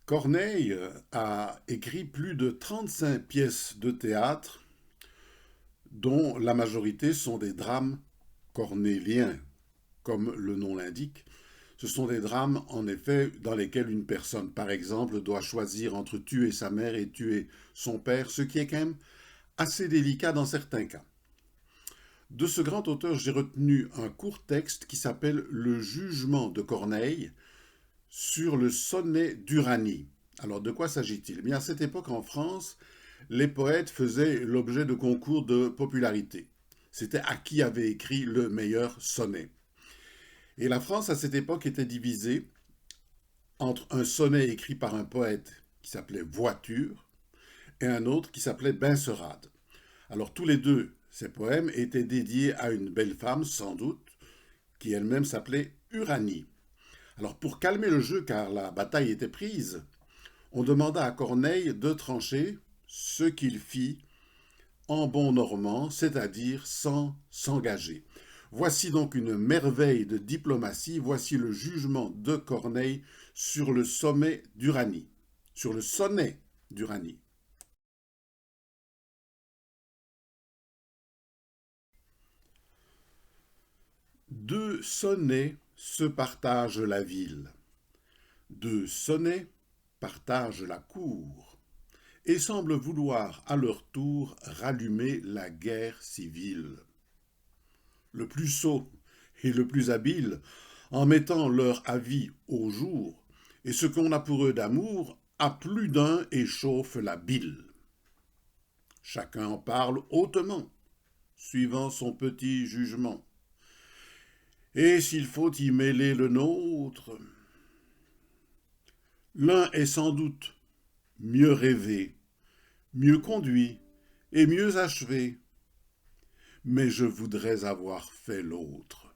Corneille a écrit plus de 35 pièces de théâtre, dont la majorité sont des drames cornéliens, comme le nom l'indique. Ce sont des drames, en effet, dans lesquels une personne, par exemple, doit choisir entre tuer sa mère et tuer son père, ce qui est quand même assez délicat dans certains cas. De ce grand auteur, j'ai retenu un court texte qui s'appelle Le jugement de Corneille sur le sonnet d'Uranie. Alors, de quoi s'agit-il? Eh bien, à cette époque, en France, les poètes faisaient l'objet de concours de popularité. C'était à qui avait écrit le meilleur sonnet. Et la France, à cette époque, était divisée entre un sonnet écrit par un poète qui s'appelait Voiture et un autre qui s'appelait Benserade. Alors, tous les deux, ces poèmes étaient dédiés à une belle femme, sans doute, qui elle-même s'appelait Uranie. Alors, pour calmer le jeu, car la bataille était prise, on demanda à Corneille de trancher, ce qu'il fit en bon normand, c'est-à-dire sans s'engager. Voici donc une merveille de diplomatie, voici le jugement de Corneille sur le sommet d'Uranie, sur le sonnet d'Uranie. Deux sonnets se partagent la ville, deux sonnets partagent la cour, et semblent vouloir à leur tour rallumer la guerre civile. Le plus sot et le plus habile, en mettant leur avis au jour, et ce qu'on a pour eux d'amour, à plus d'un échauffe la bile. Chacun en parle hautement, suivant son petit jugement. Et s'il faut y mêler le nôtre, l'un est sans doute mieux rêvé, mieux conduit et mieux achevé, mais je voudrais avoir fait l'autre.